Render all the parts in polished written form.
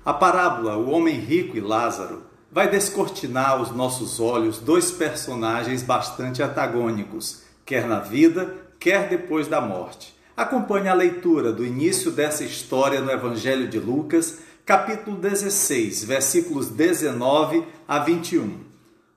A parábola O Homem Rico e Lázaro vai descortinar aos nossos olhos dois personagens bastante antagônicos, quer na vida, quer depois da morte. Acompanhe a leitura do início dessa história no Evangelho de Lucas, capítulo 16, versículos 19 a 21.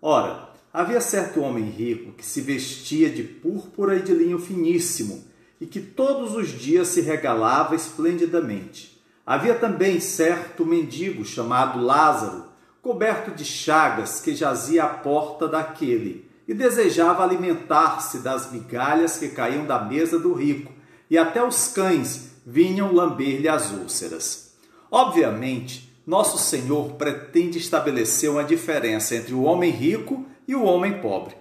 Ora, havia certo homem rico que se vestia de púrpura e de linho finíssimo e que todos os dias se regalava esplendidamente. Havia também certo mendigo chamado Lázaro, coberto de chagas, que jazia à porta daquele e desejava alimentar-se das migalhas que caíam da mesa do rico, e até os cães vinham lamber-lhe as úlceras. Obviamente, nosso Senhor pretende estabelecer uma diferença entre o homem rico e o homem pobre.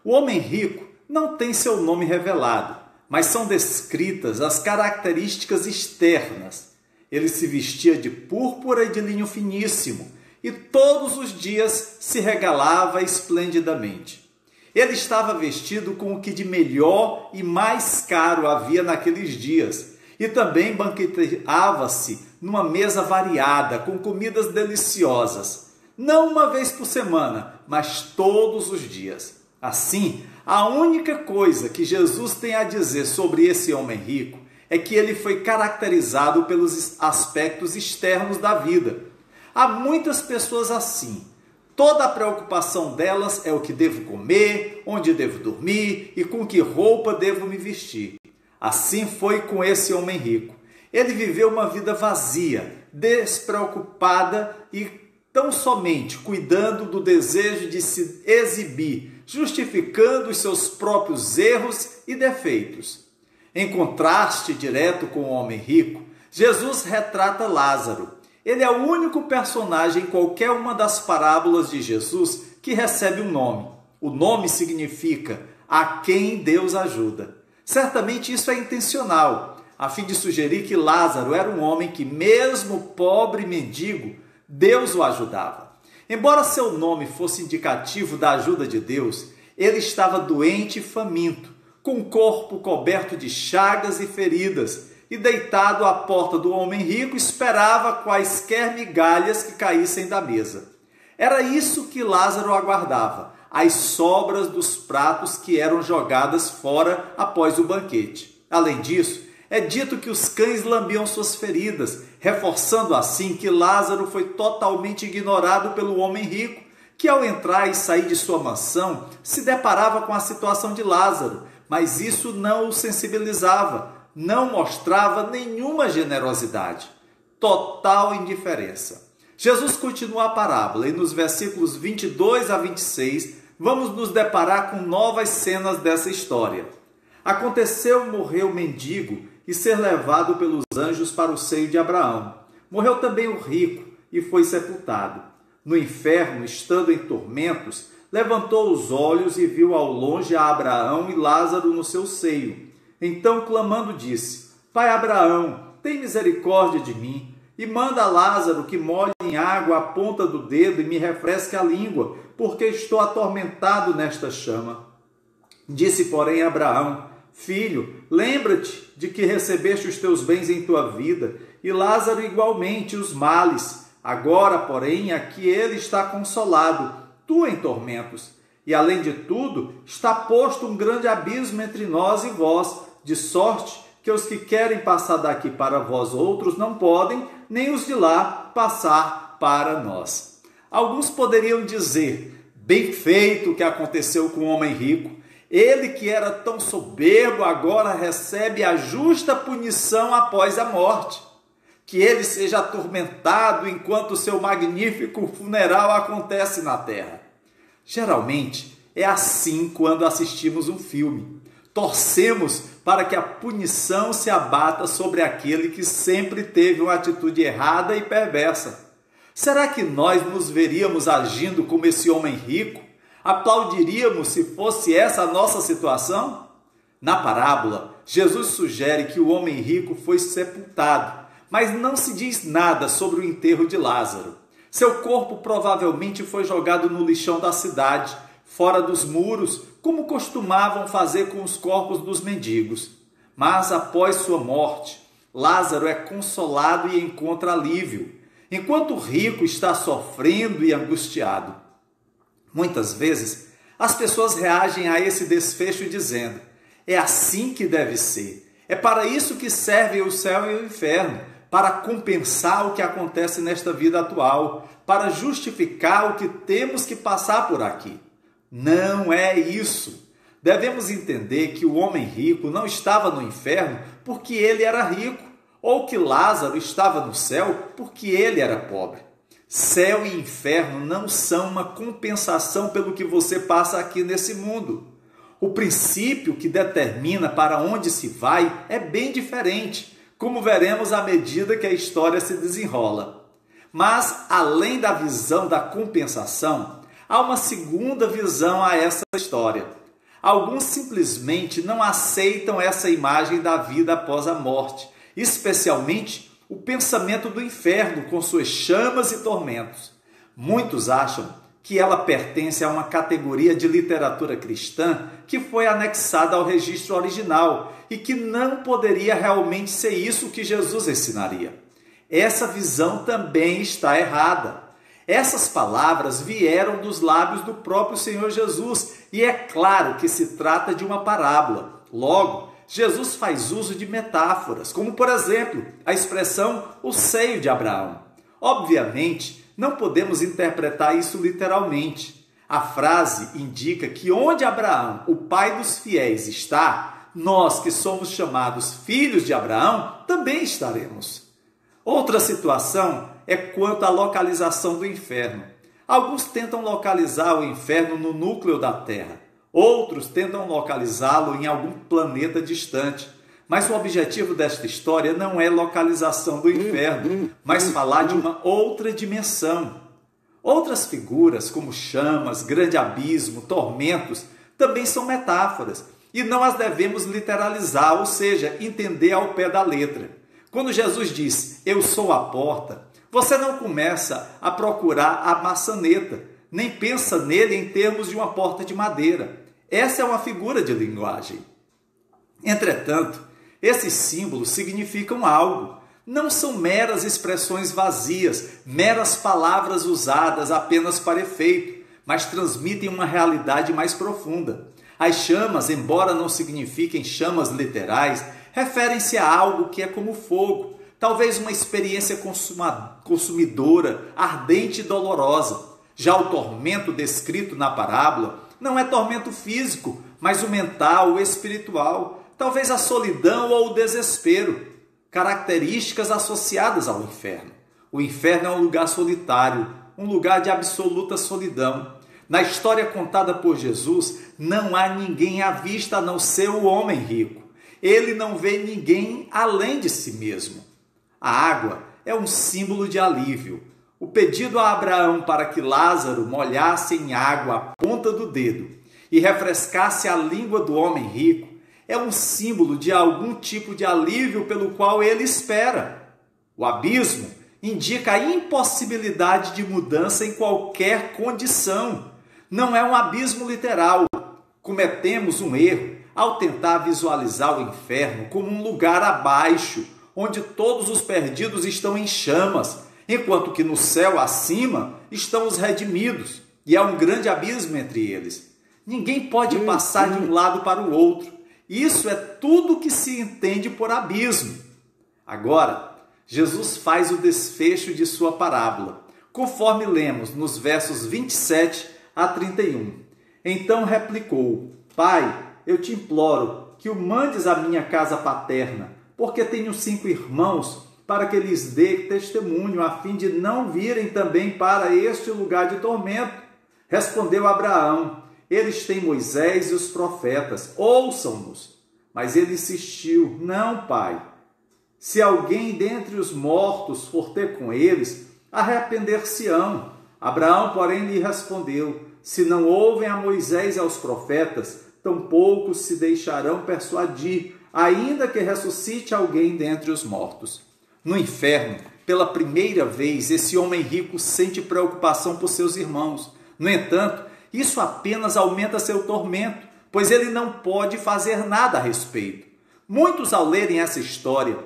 O homem rico não tem seu nome revelado, mas são descritas as características externas. Ele se vestia de púrpura e de linho finíssimo, e todos os dias se regalava esplendidamente. Ele estava vestido com o que de melhor e mais caro havia naqueles dias, e também banqueteava-se numa mesa variada, com comidas deliciosas, não uma vez por semana, mas todos os dias. Assim, a única coisa que Jesus tem a dizer sobre esse homem rico é que ele foi caracterizado pelos aspectos externos da vida. Há muitas pessoas assim. Toda a preocupação delas é o que devo comer, onde devo dormir e com que roupa devo me vestir. Assim foi com esse homem rico. Ele viveu uma vida vazia, despreocupada e tão somente cuidando do desejo de se exibir, justificando os seus próprios erros e defeitos. Em contraste direto com o homem rico, Jesus retrata Lázaro. Ele é o único personagem em qualquer uma das parábolas de Jesus que recebe um nome. O nome significa a quem Deus ajuda. Certamente isso é intencional, a fim de sugerir que Lázaro era um homem que, mesmo pobre e mendigo, Deus o ajudava. Embora seu nome fosse indicativo da ajuda de Deus, ele estava doente e faminto, com o corpo coberto de chagas e feridas, e deitado à porta do homem rico, esperava quaisquer migalhas que caíssem da mesa. Era isso que Lázaro aguardava, as sobras dos pratos que eram jogadas fora após o banquete. Além disso, é dito que os cães lambiam suas feridas, reforçando assim que Lázaro foi totalmente ignorado pelo homem rico, que ao entrar e sair de sua mansão, se deparava com a situação de Lázaro, mas isso não o sensibilizava, não mostrava nenhuma generosidade, total indiferença. Jesus continua a parábola e nos versículos 22 a 26 vamos nos deparar com novas cenas dessa história. Aconteceu morrer o mendigo e ser levado pelos anjos para o seio de Abraão. Morreu também o rico e foi sepultado. No inferno, estando em tormentos, levantou os olhos e viu ao longe a Abraão e Lázaro no seu seio. Então, clamando, disse: Pai Abraão, tem misericórdia de mim, e manda Lázaro que molhe em água a ponta do dedo e me refresque a língua, porque estou atormentado nesta chama. Disse, porém, Abraão: Filho, lembra-te de que recebeste os teus bens em tua vida, e Lázaro igualmente os males. Agora, porém, aqui ele está consolado, tu em tormentos. E, além de tudo, está posto um grande abismo entre nós e vós, de sorte que os que querem passar daqui para vós outros não podem, nem os de lá passar para nós. Alguns poderiam dizer: bem feito o que aconteceu com o homem rico. Ele que era tão soberbo agora recebe a justa punição após a morte. Que ele seja atormentado enquanto seu magnífico funeral acontece na terra. Geralmente é assim quando assistimos um filme. Torcemos para que a punição se abata sobre aquele que sempre teve uma atitude errada e perversa. Será que nós nos veríamos agindo como esse homem rico? Aplaudiríamos se fosse essa a nossa situação? Na parábola, Jesus sugere que o homem rico foi sepultado, mas não se diz nada sobre o enterro de Lázaro. Seu corpo provavelmente foi jogado no lixão da cidade, fora dos muros, como costumavam fazer com os corpos dos mendigos. Mas após sua morte, Lázaro é consolado e encontra alívio. enquanto o rico está sofrendo e angustiado. Muitas vezes, as pessoas reagem a esse desfecho dizendo: é assim que deve ser. É para isso que servem o céu e o inferno, para compensar o que acontece nesta vida atual, para justificar o que temos que passar por aqui. Não é isso. Devemos entender que o homem rico não estava no inferno porque ele era rico, ou que Lázaro estava no céu porque ele era pobre. Céu e inferno não são uma compensação pelo que você passa aqui nesse mundo. O princípio que determina para onde se vai é bem diferente, como veremos à medida que a história se desenrola. Mas, além da visão da compensação, há uma segunda visão a essa história. Alguns simplesmente não aceitam essa imagem da vida após a morte, especialmente o pensamento do inferno com suas chamas e tormentos. Muitos acham que ela pertence a uma categoria de literatura cristã que foi anexada ao registro original e que não poderia realmente ser isso que Jesus ensinaria. Essa visão também está errada. Essas palavras vieram dos lábios do próprio Senhor Jesus e é claro que se trata de uma parábola. Logo, Jesus faz uso de metáforas, como por exemplo, a expressão o seio de Abraão. Obviamente, não podemos interpretar isso literalmente. A frase indica que onde Abraão, o pai dos fiéis, está, nós que somos chamados filhos de Abraão, também estaremos. Outra situação é quanto à localização do inferno. Alguns tentam localizar o inferno no núcleo da Terra. Outros tentam localizá-lo em algum planeta distante. Mas o objetivo desta história não é localização do inferno, mas falar de uma outra dimensão. Outras figuras, como chamas, grande abismo, tormentos, também são metáforas, e não as devemos literalizar, ou seja, entender ao pé da letra. Quando Jesus diz, eu sou a porta, você não começa a procurar a maçaneta, nem pensa nele em termos de uma porta de madeira. Essa é uma figura de linguagem. Entretanto, esses símbolos significam algo. Não são meras expressões vazias, meras palavras usadas apenas para efeito, mas transmitem uma realidade mais profunda. As chamas, embora não signifiquem chamas literais, referem-se a algo que é como fogo, talvez uma experiência consumidora, ardente e dolorosa. Já o tormento descrito na parábola não é tormento físico, mas o mental, o espiritual, talvez a solidão ou o desespero, características associadas ao inferno. O inferno é um lugar solitário, um lugar de absoluta solidão. Na história contada por Jesus, não há ninguém à vista a não ser o homem rico. Ele não vê ninguém além de si mesmo. A água é um símbolo de alívio. O pedido a Abraão para que Lázaro molhasse em água a ponta do dedo e refrescasse a língua do homem rico é um símbolo de algum tipo de alívio pelo qual ele espera. O abismo indica a impossibilidade de mudança em qualquer condição. Não é um abismo literal. Cometemos um erro ao tentar visualizar o inferno como um lugar abaixo, onde todos os perdidos estão em chamas, enquanto que no céu acima estão os redimidos, e há um grande abismo entre eles. Ninguém pode passar de um lado para o outro. Isso é tudo que se entende por abismo. Agora, Jesus faz o desfecho de sua parábola, conforme lemos nos versos 27 a 31. Então replicou: Pai, eu te imploro que o mandes à minha casa paterna, porque tenho 5 irmãos, para que lhes dê testemunho, a fim de não virem também para este lugar de tormento. Respondeu Abraão: eles têm Moisés e os profetas, ouçam-nos. Mas ele insistiu: não, pai. Se alguém dentre os mortos for ter com eles, arrepender-se-ão. Abraão, porém, lhe respondeu: se não ouvem a Moisés e aos profetas, tampouco se deixarão persuadir, ainda que ressuscite alguém dentre os mortos. No inferno, pela primeira vez, esse homem rico sente preocupação por seus irmãos. No entanto, isso apenas aumenta seu tormento, pois ele não pode fazer nada a respeito. Muitos, ao lerem essa história,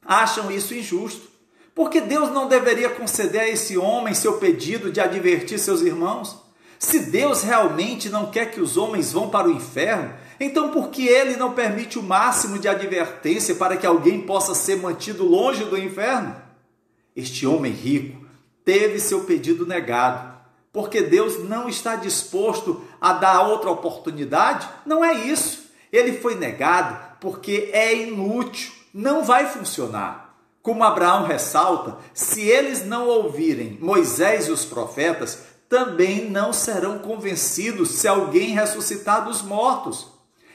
acham isso injusto, Porque Deus não deveria conceder a esse homem seu pedido de advertir seus irmãos? Se Deus realmente não quer que os homens vão para o inferno, então por que ele não permite o máximo de advertência para que alguém possa ser mantido longe do inferno? Este homem rico teve seu pedido negado, porque Deus não está disposto a dar outra oportunidade? Não é isso. Ele foi negado porque é inútil, não vai funcionar. Como Abraão ressalta, se eles não ouvirem Moisés e os profetas, também não serão convencidos se alguém ressuscitar dos mortos.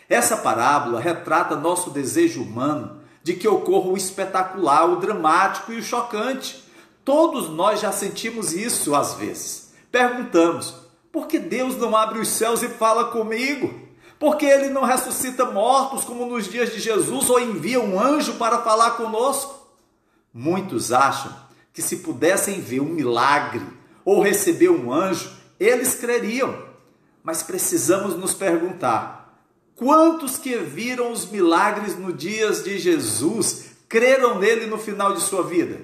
Essa parábola retrata nosso desejo humano de que ocorra o espetacular, o dramático e o chocante. Todos nós já sentimos isso às vezes. Perguntamos, por que Deus não abre os céus e fala comigo? Por que Ele não ressuscita mortos como nos dias de Jesus ou envia um anjo para falar conosco? Muitos acham que se pudessem ver um milagre ou receber um anjo, eles creriam. Mas precisamos nos perguntar, quantos que viram os milagres nos dias de Jesus creram nele no final de sua vida?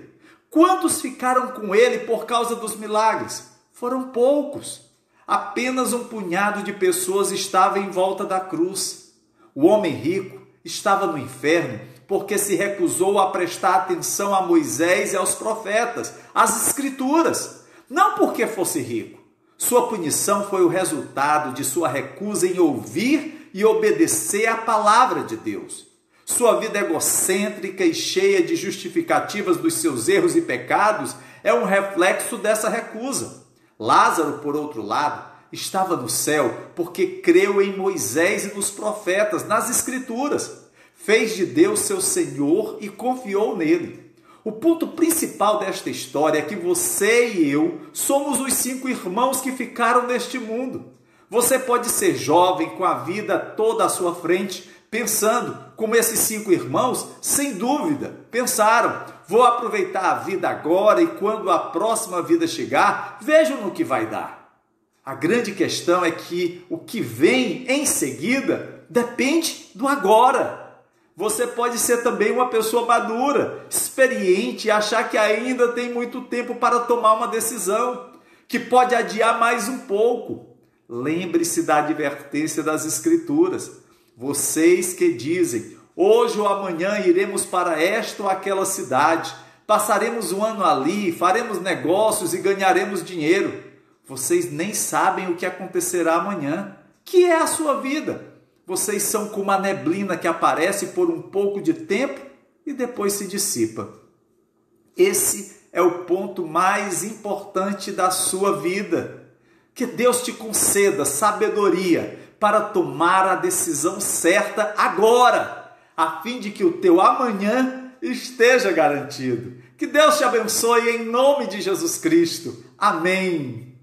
Quantos ficaram com ele por causa dos milagres? Foram poucos. Apenas um punhado de pessoas estava em volta da cruz. O homem rico estava no inferno porque se recusou a prestar atenção a Moisés e aos profetas, às Escrituras, não porque fosse rico. Sua punição foi o resultado de sua recusa em ouvir e obedecer à palavra de Deus. Sua vida egocêntrica e cheia de justificativas dos seus erros e pecados é um reflexo dessa recusa. Lázaro, por outro lado, estava no céu porque creu em Moisés e nos profetas, nas Escrituras. Fez de Deus seu Senhor e confiou nele. O ponto principal desta história é que você e eu somos os 5 irmãos que ficaram neste mundo. Você pode ser jovem com a vida toda à sua frente, pensando como esses 5 irmãos, sem dúvida, pensaram, vou aproveitar a vida agora e quando a próxima vida chegar, vejam no que vai dar. A grande questão é que o que vem em seguida depende do agora. Você pode ser também uma pessoa madura, experiente e achar que ainda tem muito tempo para tomar uma decisão, que pode adiar mais um pouco. Lembre-se da advertência das Escrituras. Vocês que dizem, hoje ou amanhã iremos para esta ou aquela cidade, passaremos um ano ali, faremos negócios e ganharemos dinheiro. Vocês nem sabem o que acontecerá amanhã, que é a sua vida. Vocês são como a neblina que aparece por um pouco de tempo e depois se dissipa. Esse é o ponto mais importante da sua vida. Que Deus te conceda sabedoria para tomar a decisão certa agora, a fim de que o teu amanhã esteja garantido. Que Deus te abençoe em nome de Jesus Cristo. Amém.